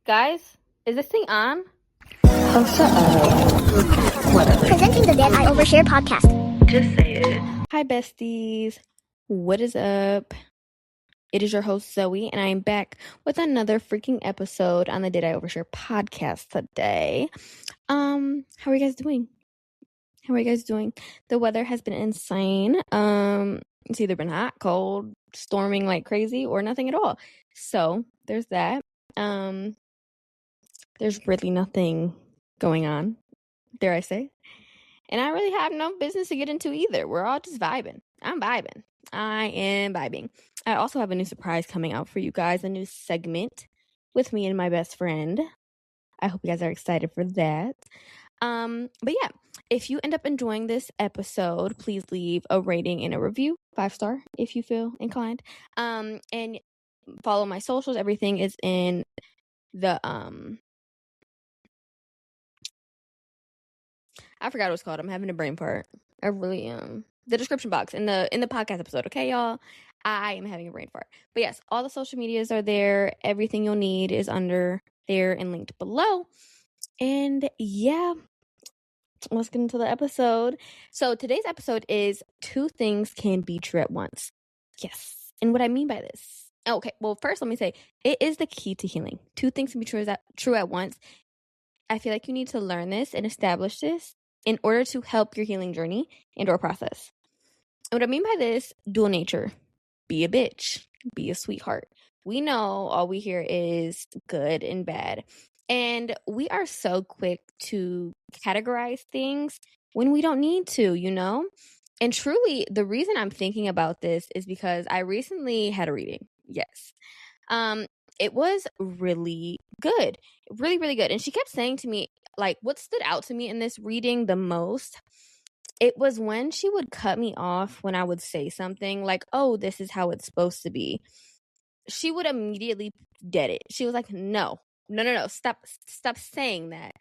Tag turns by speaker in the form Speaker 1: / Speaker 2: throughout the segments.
Speaker 1: Guys, is this thing on?
Speaker 2: Oh, shut up. Whatever.
Speaker 3: Presenting the Dead Eye Overshare podcast.
Speaker 2: Just say it.
Speaker 1: Hi, besties. What is up? It is your host, Zoe, and I am back with another freaking episode on the Did I Overshare podcast today. How are you guys doing? The weather has been insane. It's either been hot, cold, storming like crazy, or nothing at all. So there's that. There's really nothing going on, dare I say. And I really have no business to get into either. We're all just vibing. I am vibing. I also have a new surprise coming out for you guys, a new segment with me and my best friend. I hope you guys are excited for that. But yeah, if you end up enjoying this episode, please leave a rating and a review, 5-star if you feel inclined. And follow my socials. Everything is in the I forgot what it's called. I'm having a brain fart. I really am. The description box in the podcast episode. Okay, y'all. I am having a brain fart. But yes, all the social medias are there. Everything you'll need is under there and linked below. And yeah, let's get into the episode. So today's episode is 2 things can be true at once. Yes. And what I mean by this. Okay, well, first let me say, it is the key to healing. 2 things can be true at once. I feel like you need to learn this and establish this in order to help your healing journey and or process. And what I mean by this, dual nature. Be a bitch. Be a sweetheart. We know all we hear is good and bad. And we are so quick to categorize things when we don't need to, you know? And truly, the reason I'm thinking about this is because I recently had a reading. Yes. It was really good. Really, really good. And she kept saying to me, like, what stood out to me in this reading the most, it was when she would cut me off when I would say something like, oh, this is how it's supposed to be. She would immediately get it. She was like, no, stop saying that.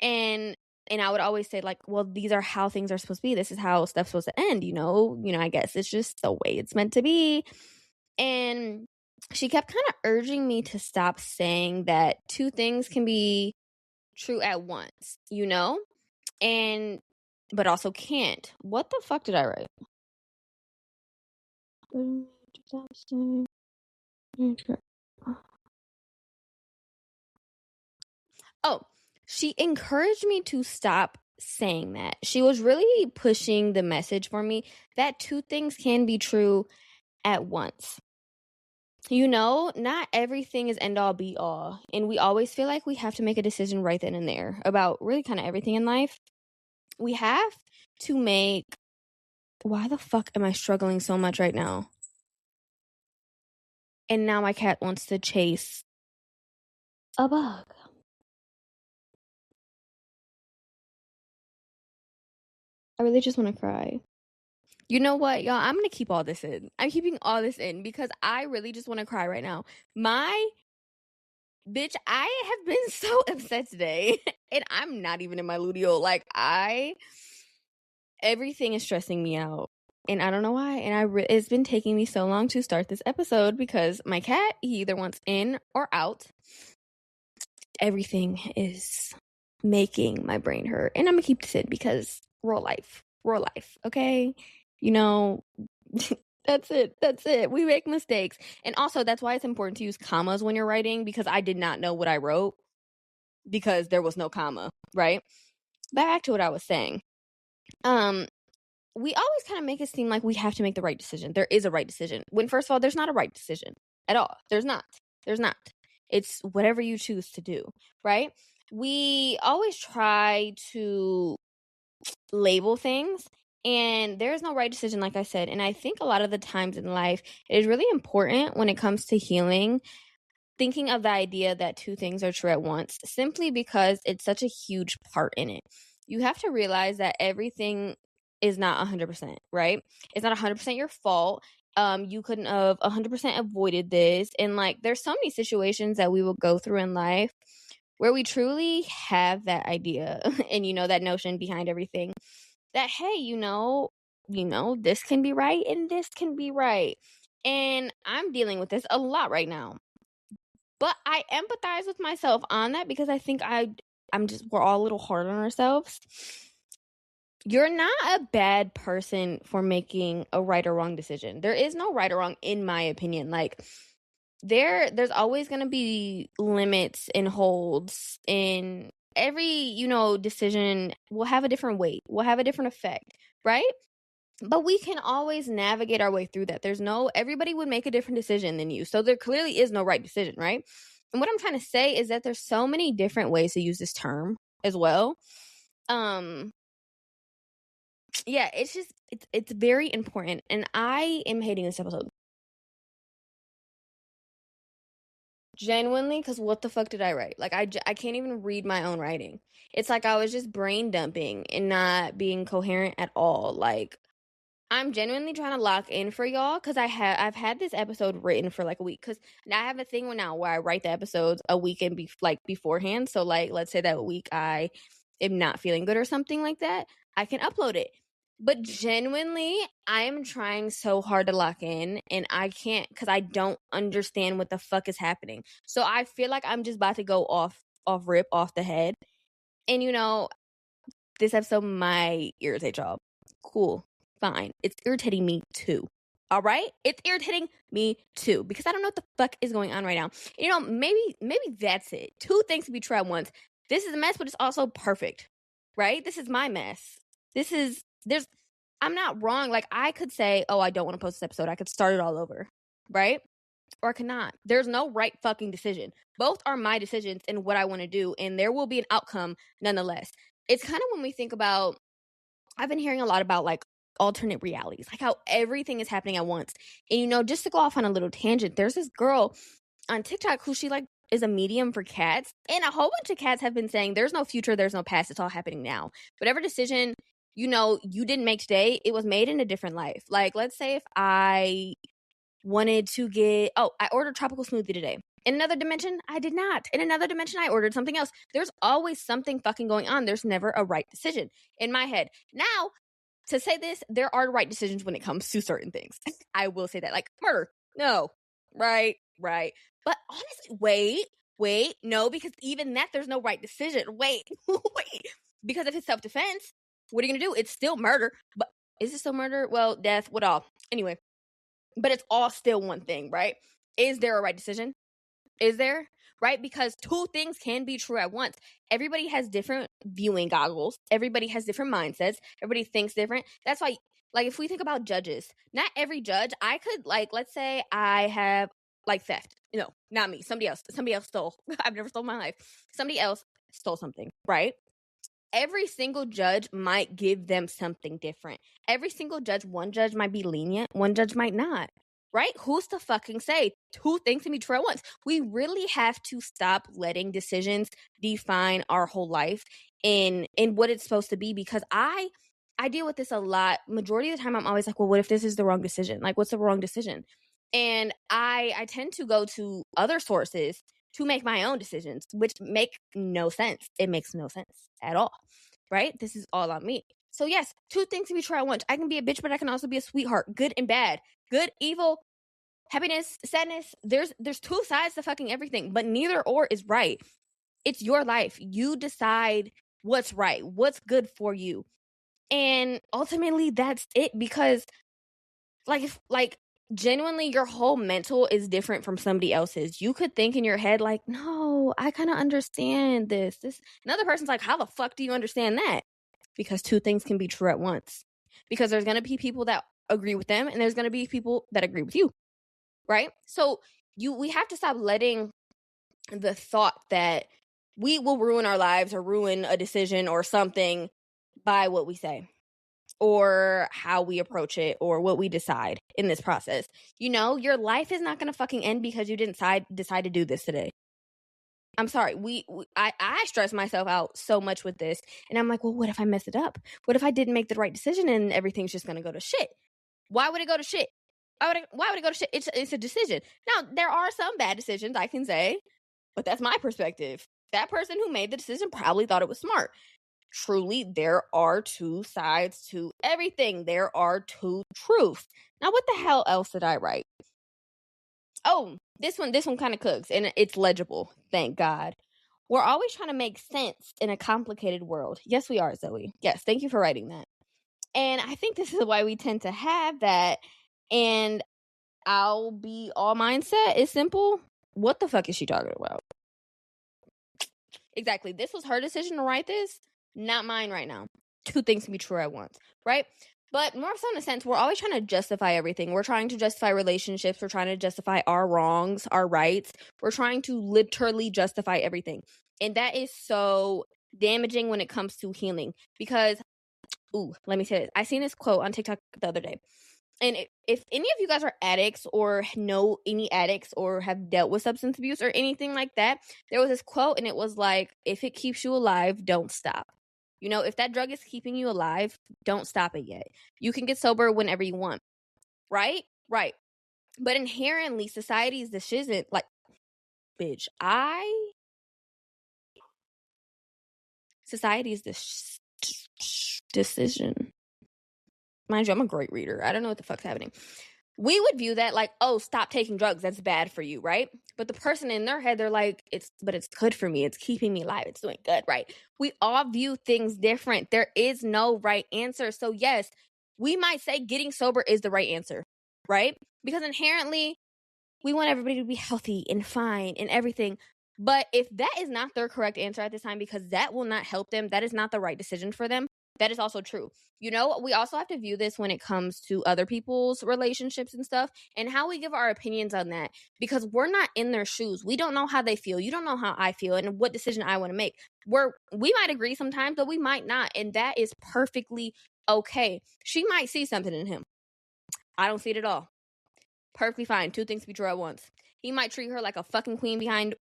Speaker 1: And I would always say, like, well, these are how things are supposed to be. This is how stuff's supposed to end, you know, I guess it's just the way it's meant to be. And she kept kind of urging me to stop saying that 2 things can be true at once, you know? But also can't. What the fuck did I write? Oh, she encouraged me to stop saying that. She was really pushing the message for me that 2 things can be true at once. You know, not everything is end all be all. And we always feel like we have to make a decision right then and there about really kind of everything in life. We have to make... Why the fuck am I struggling so much right now? And now my cat wants to chase a bug. I really just want to cry. You know what, y'all? I'm going to keep all this in. I'm keeping all this in because I really just want to cry right now. Bitch, I have been so upset today. And I'm not even in my luteal. Like, everything is stressing me out. And I don't know why. And it's been taking me so long to start this episode because my cat, he either wants in or out. Everything is making my brain hurt. And I'm going to keep this in because real life, okay? You know, that's it. We make mistakes. And also, that's why it's important to use commas when you're writing, because I did not know what I wrote because there was no comma, right? Back to what I was saying. We always kind of make it seem like we have to make the right decision. There is a right decision. When, first of all, there's not a right decision at all. There's not. It's whatever you choose to do, right? We always try to label things, and there is no right decision, like I said. And I think a lot of the times in life, it is really important when it comes to healing, thinking of the idea that 2 things are true at once, simply because it's such a huge part in it. You have to realize that everything is not 100%, right? It's not 100% your fault. You couldn't have 100% avoided this. And like, there's so many situations that we will go through in life where we truly have that idea and, you know, that notion behind everything that, hey, you know, this can be right and this can be right. And I'm dealing with this a lot right now. But I empathize with myself on that because I think we're all a little hard on ourselves. You're not a bad person for making a right or wrong decision. There is no right or wrong, in my opinion. Like, there's always going to be limits and holds, and every, decision will have a different weight, will have a different effect, right? But we can always navigate our way through that. Everybody would make a different decision than you. So there clearly is no right decision, right? And what I'm trying to say is that there's so many different ways to use this term as well. Yeah, it's very important. And I am hating this episode. Genuinely, because what the fuck did I write? Like, I can't even read my own writing. It's like I was just brain dumping and not being coherent at all. Like, I'm genuinely trying to lock in for y'all because I've had this episode written for like a week, because now I have a thing now where I write the episodes a week and beforehand. So like, let's say that week I am not feeling good or something like that, I can upload it. But genuinely, I am trying so hard to lock in, and I can't because I don't understand what the fuck is happening. So I feel like I'm just about to go off rip off the head, and this episode might irritate y'all. Cool. Fine. It's irritating me too. All right? It's irritating me too because I don't know what the fuck is going on right now. Maybe that's it. Two things to be true at once. This is a mess, but it's also perfect. Right? This is my mess. I'm not wrong. Like, I could say, oh, I don't want to post this episode. I could start it all over. Right? Or I cannot. There's no right fucking decision. Both are my decisions and what I want to do, and there will be an outcome nonetheless. It's kind of when we think about, I've been hearing a lot about like alternate realities, like how everything is happening at once. And just to go off on a little tangent, there's this girl on TikTok who she like is a medium for cats, and a whole bunch of cats have been saying there's no future, there's no past, it's all happening now. Whatever decision you didn't make today, it was made in a different life. Like, let's say if I wanted to I ordered tropical smoothie today. In another dimension, I did not. In another dimension, I ordered something else. There's always something fucking going on. There's never a right decision in my head. Now, to say this, there are right decisions when it comes to certain things. I will say that. Like, murder. No. Right. But honestly, wait, no, because even that, there's no right decision. Wait. Because if it's self-defense, what are you going to do? It's still murder. But is it still murder? Well, death, what all? Anyway. But it's all still one thing, right? Is there a right decision? Is there? Right? Because two things can be true at once. Everybody has different viewing goggles. Everybody has different mindsets. Everybody thinks different. That's why, like, if we think about judges, not every judge, I could, like, let's say I have, like, theft. No, not me. Somebody else stole. I've never stolen my life. Somebody else stole something, right? Every single judge might give them something different. Every single judge, one judge might be lenient, one judge might not. Right? Who's to fucking say? Two things can be true at once. We really have to stop letting decisions define our whole life in what it's supposed to be, because I deal with this a lot. Majority of the time I'm always like, well, what if this is the wrong decision? Like, what's the wrong decision? And I tend to go to other sources to make my own decisions, which make no sense. It makes no sense at all. Right? This is all on me. So yes, two things can be true at once. I can be a bitch, but I can also be a sweetheart. Good and bad. Good, evil, happiness, sadness. There's two sides to fucking everything, but neither or is right. It's your life. You decide what's right, what's good for you. And ultimately that's it, because like genuinely your whole mental is different from somebody else's. You could think in your head like, no, I kind of understand this. Another person's like, how the fuck do you understand that? Because two things can be true at once. Because there's going to be people that agree with them, and there's going to be people that agree with you. Right? So we have to stop letting the thought that we will ruin our lives or ruin a decision or something by what we say or how we approach it or what we decide in this process. Your life is not going to fucking end because you didn't decide to do this today. I'm sorry. I stress myself out so much with this, and I'm like, well, what if I mess it up? What if I didn't make the right decision and everything's just going to go to shit? Why would it go to shit? Why would it go to shit? It's a decision. Now, there are some bad decisions, I can say, but that's my perspective. That person who made the decision probably thought it was smart. Truly, there are two sides to everything. There are two truths. Now, what the hell else did I write? Oh, this one kind of cooks, and it's legible. Thank God. We're always trying to make sense in a complicated world. Yes, we are, Zoe. Yes, thank you for writing that. And I think this is why we tend to have that. And I'll be all mindset is simple. What the fuck is she talking about? Exactly. This was her decision to write this, not mine right now. Two things can be true at once, right? But more so in a sense, we're always trying to justify everything. We're trying to justify relationships. We're trying to justify our wrongs, our rights. We're trying to literally justify everything. And that is so damaging when it comes to healing. Because, let me say this. I seen this quote on TikTok the other day. And if any of you guys are addicts or know any addicts or have dealt with substance abuse or anything like that, there was this quote and it was like, if it keeps you alive, don't stop. You know, if that drug is keeping you alive, don't stop it yet. You can get sober whenever you want. Right? Right. But inherently, society's decision, like, bitch, society's decision. Mind you, I'm a great reader. I don't know what the fuck's happening. We would view that like, oh, stop taking drugs. That's bad for you, right? But the person in their head, they're like, it's good for me. It's keeping me alive. It's doing good, right? We all view things different. There is no right answer. So yes, we might say getting sober is the right answer, right? Because inherently, we want everybody to be healthy and fine and everything. But if that is not their correct answer at this time, because that will not help them, that is not the right decision for them. That is also true. You know, we also have to view this when it comes to other people's relationships and stuff and how we give our opinions on that, because we're not in their shoes. We don't know how they feel. You don't know how I feel and what decision I want to make. We might agree sometimes, but we might not. And that is perfectly okay. She might see something in him. I don't see it at all. Perfectly fine. Two things to be true at once. He might treat her like a fucking queen behind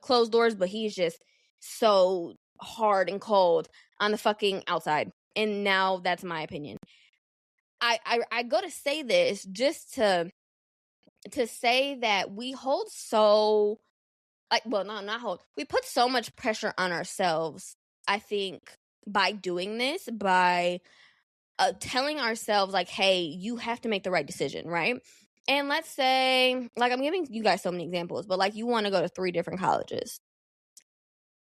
Speaker 1: closed doors, but he's just so hard and cold on the fucking outside. And now that's my opinion. I go to say this just to say that we hold so not hold. We put so much pressure on ourselves, I think, by doing this, by telling ourselves like, hey, you have to make the right decision, right? And let's say, like, I'm giving you guys so many examples, but like you want to go to 3 different colleges.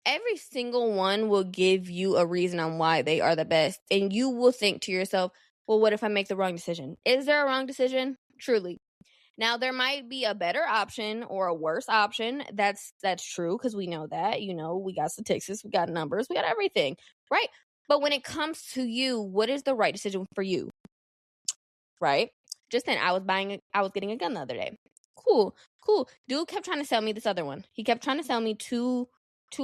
Speaker 1: Every single one will give you a reason on why they are the best. And you will think to yourself, well, what if I make the wrong decision? Is there a wrong decision? Truly. Now, there might be a better option or a worse option. That's true, because we know that. You know, we got statistics, we got numbers, we got everything, right? But when it comes to you, what is the right decision for you? Right? Just then, I was getting a gun the other day. Cool. Dude kept trying to sell me this other one. He kept trying to sell me two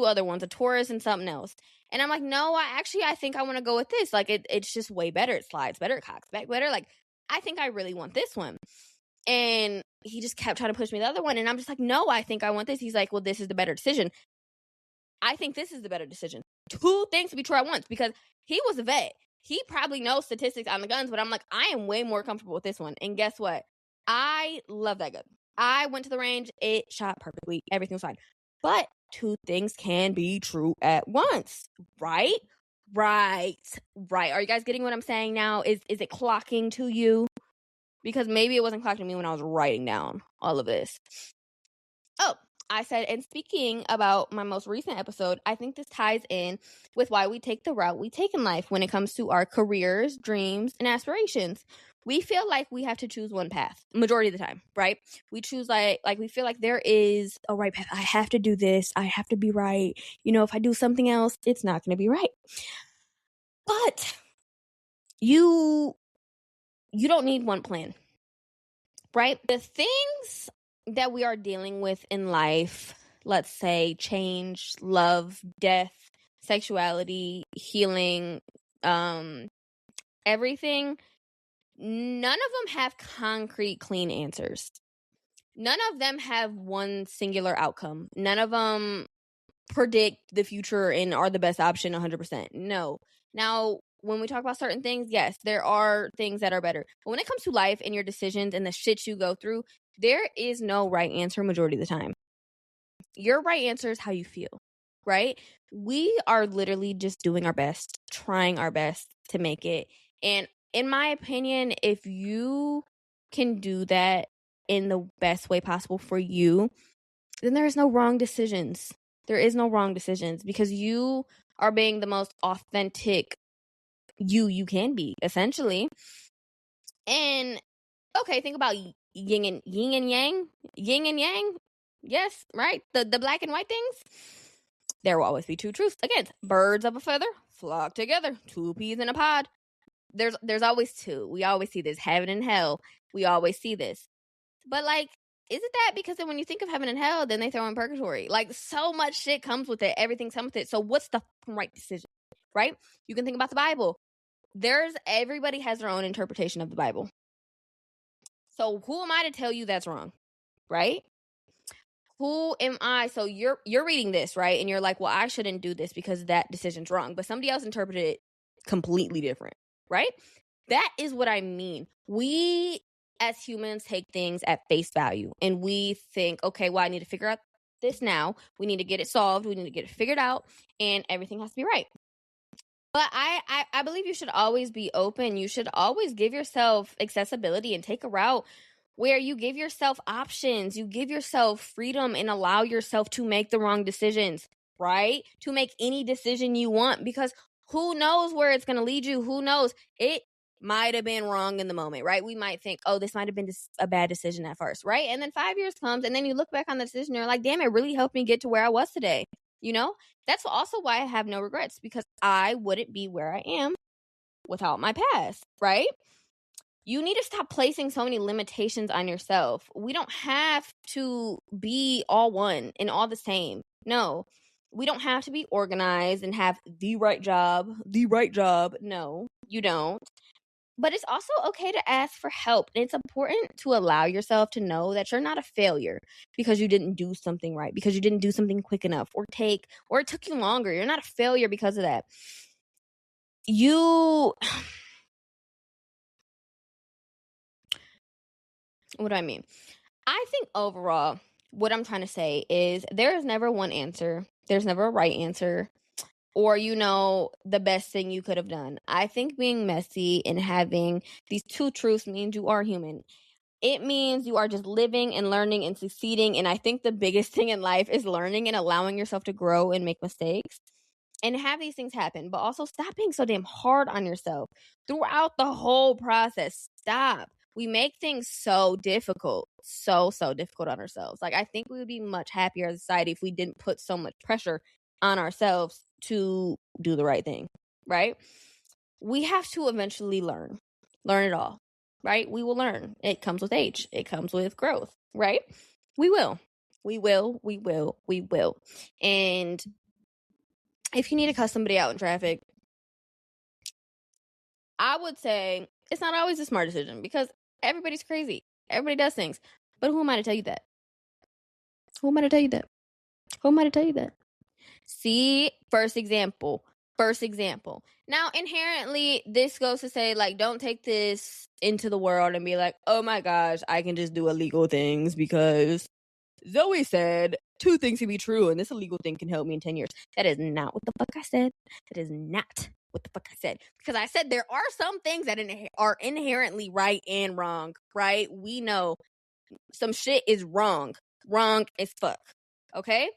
Speaker 1: other ones, a Taurus and something else. And I'm like, no, I think I want to go with this. Like, it's just way better. It slides better, it cocks back better. Like, I think I really want this one. And he just kept trying to push me the other one. And I'm just like, no, I think I want this. He's like, well, this is the better decision. I think this is the better decision. 2 things to be true at once, because he was a vet. He probably knows statistics on the guns, but I'm like, I am way more comfortable with this one. And guess what? I love that gun. I went to the range. It shot perfectly. Everything was fine. But 2 things can be true at once, right? Right. Are you guys getting what I'm saying now? Is it clocking to you? Because maybe it wasn't clocking to me when I was writing down all of this. Oh, I said, and speaking about my most recent episode, I think this ties in with why we take the route we take in life when it comes to our careers, dreams, and aspirations. We feel like we have to choose one path majority of the time, right? We choose like we feel like there is a right path. I have to do this. I have to be right. You know, if I do something else, it's not going to be right. But you don't need one plan, right? The things that we are dealing with in life, let's say change, love, death, sexuality, healing, everything, none of them have concrete, clean answers. None of them have one singular outcome. None of them predict the future and are the best option 100%. No. Now, when we talk about certain things, yes, there are things that are better. But when it comes to life and your decisions and the shit you go through, there is no right answer majority of the time. Your right answer is how you feel, right? We are literally just doing our best, trying our best to make it. And in my opinion, if you can do that in the best way possible for you, then there is no wrong decisions. There is no wrong decisions because you are being the most authentic you can be, essentially. And okay, think about yin and yang. Yin and yang. Yes, right? The black and white things. There will always be two truths. Again, birds of a feather flock together. Two peas in a pod. There's always two. We always see this. Heaven and hell. We always see this. But like, isn't that because then when you think of heaven and hell, then they throw in purgatory? Like, so much shit comes with it. Everything comes with it. So what's the right decision? Right? You can think about the Bible. Everybody has their own interpretation of the Bible. So who am I to tell you that's wrong? Right? Who am I? So you're reading this, right? And you're like, well, I shouldn't do this because that decision's wrong. But somebody else interpreted it completely different, right? That is what I mean. We as humans take things at face value and we think, okay, well, I need to figure out this now. We need to get it solved. We need to get it figured out and everything has to be right. But I believe you should always be open. You should always give yourself accessibility and take a route where you give yourself options, you give yourself freedom and allow yourself to make the wrong decisions, right? To make any decision you want, because who knows where it's going to lead you? Who knows? It might have been wrong in the moment, right? We might think, oh, this might have been a bad decision at first, right? And then 5 years comes and then you look back on the decision and you're like, damn, it really helped me get to where I was today. You know, that's also why I have no regrets, because I wouldn't be where I am without my past, right? You need to stop placing so many limitations on yourself. We don't have to be all one and all the same. No, we don't have to be organized and have the right job. No, you don't. But it's also okay to ask for help. And it's important to allow yourself to know that you're not a failure because you didn't do something right, because you didn't do something quick enough, or it took you longer. You're not a failure because of that. What do I mean? I think overall, what I'm trying to say is there is never one answer. There's never a right answer or, the best thing you could have done. I think being messy and having these two truths means you are human. It means you are just living and learning and succeeding. And I think the biggest thing in life is learning and allowing yourself to grow and make mistakes and have these things happen. But also stop being so damn hard on yourself throughout the whole process. Stop. We make things so difficult, so difficult on ourselves. Like, I think we would be much happier as a society if we didn't put so much pressure on ourselves to do the right thing, right? We have to eventually learn it all, right? We will learn. It comes with age. It comes with growth, right? We will. And if you need to cuss somebody out in traffic, I would say it's not always a smart decision because everybody's crazy. Everybody does things. But who am I to tell you that? See, first example. Now, inherently, this goes to say, like, don't take this into the world and be like, oh my gosh, I can just do illegal things because Zoe said 2 things can be true and this illegal thing can help me in 10 years. That is not what the fuck I said. Because I said there are some things that are inherently right and wrong, right? We know some shit is wrong as fuck, okay?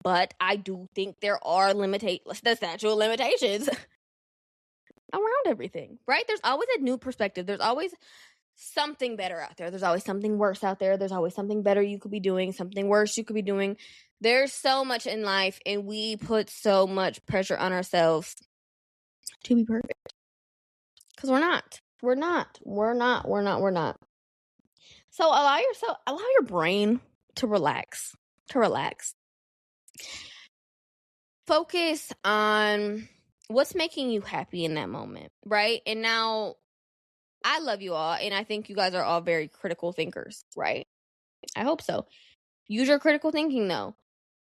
Speaker 1: But I do think there are the statute of limitations around everything, right? There's always a new perspective. There's always something better out there. There's always something worse out there. There's always something better you could be doing, something worse you could be doing. There's so much in life, and we put so much pressure on ourselves to be perfect. Because we're not. So allow your brain to relax. Focus on what's making you happy in that moment, right? And now, I love you all, and I think you guys are all very critical thinkers, right? I hope so. Use your critical thinking, though.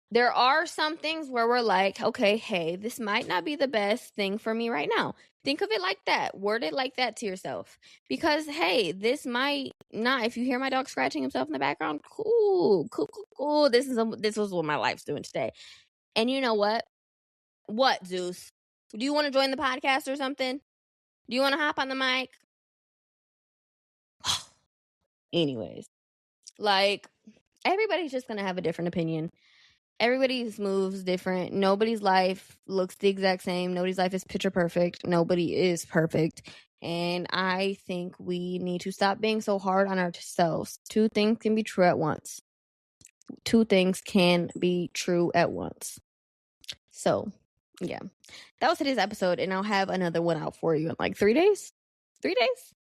Speaker 1: There are some things where we're like, okay, hey, this might not be the best thing for me right now. Think of it like that. Word it like that to yourself. Because, hey, this might not, if you hear my dog scratching himself in the background, cool. This is what my life's doing today. And you know what? What, Zeus? Do you want to join the podcast or something? Do you want to hop on the mic? anyways. Like, everybody's just gonna have a different opinion. Everybody's moves different. Nobody's life looks the exact same. Nobody's life is picture perfect. Nobody is perfect. And I think we need to stop being so hard on ourselves. Two things can be true at once. Two things can be true at once. So, yeah. That was today's episode, and I'll have another one out for you in like 3 days. 3 days?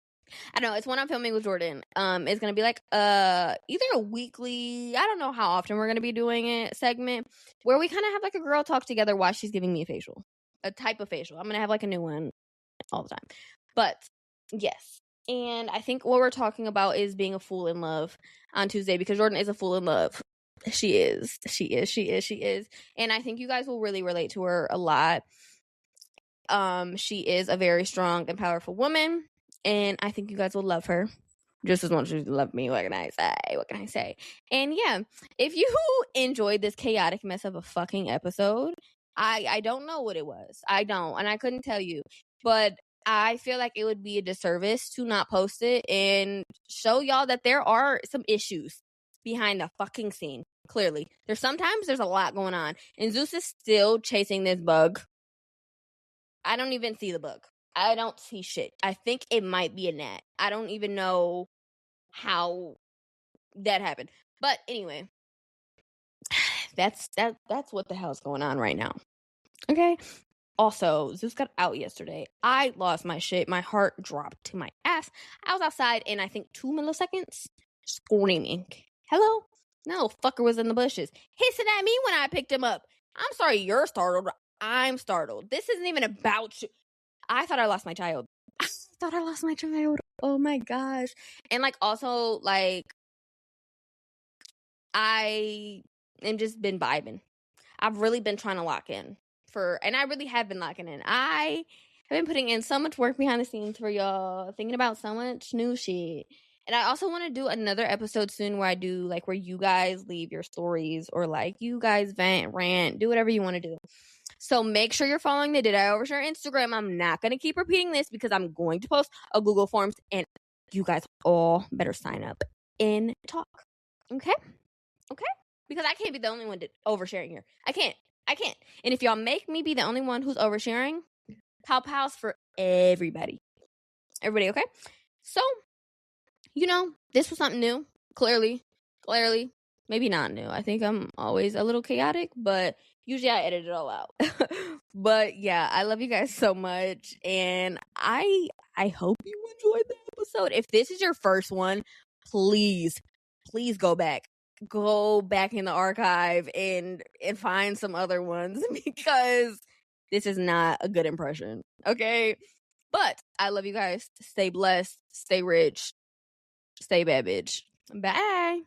Speaker 1: I don't know. It's one I'm filming with Jordan. It's gonna be like either a weekly, I don't know how often we're gonna be doing it, segment where we kind of have like a girl talk together while she's giving me a facial, a type of facial. I'm gonna have like a new one all the time. But yes, and I think what we're talking about is being a fool in love on Tuesday, because Jordan is a fool in love. She is, and I think you guys will really relate to her a lot. She is a very strong and powerful woman, and I think you guys will love her just as much as you love me. What can I say? And yeah, if you enjoyed this chaotic mess of a fucking episode, I don't know what it was. I don't, and I couldn't tell you, but I feel like it would be a disservice to not post it and show y'all that there are some issues behind the fucking scene. Clearly, there's a lot going on, and Zeus is still chasing this bug. I don't even see the bug. I don't see shit. I think it might be a gnat. I don't even know how that happened. But anyway, that's what the hell's going on right now. Okay. Also, Zeus got out yesterday. I lost my shit. My heart dropped to my ass. I was outside in, I think, 2 milliseconds, screaming. Hello? No, fucker was in the bushes, hissing at me when I picked him up. I'm sorry you're startled. I'm startled. This isn't even about you. I thought I lost my child. Oh my gosh. And like, also, like, I am just been vibing. I've really been trying to lock in and I really have been locking in. I have been putting in so much work behind the scenes for y'all, thinking about so much new shit. And I also want to do another episode soon where I do like where you guys leave your stories, or like you guys vent, rant, do whatever you want to do. So make sure you're following the Did I Overshare Instagram. I'm not going to keep repeating this because I'm going to post a Google Forms, and you guys all better sign up and talk. Okay? Because I can't be the only one oversharing here. I can't. And if y'all make me be the only one who's oversharing, pow-pows for everybody. Everybody, okay? So, this was something new. Clearly. Maybe not new. I think I'm always a little chaotic, but usually I edit it all out. But yeah, I love you guys so much, and I hope you enjoyed the episode. If this is your first one, please go back in the archive and find some other ones, because this is not a good impression. Okay? But I love you guys. Stay blessed, stay rich, stay bad bitch. Bye.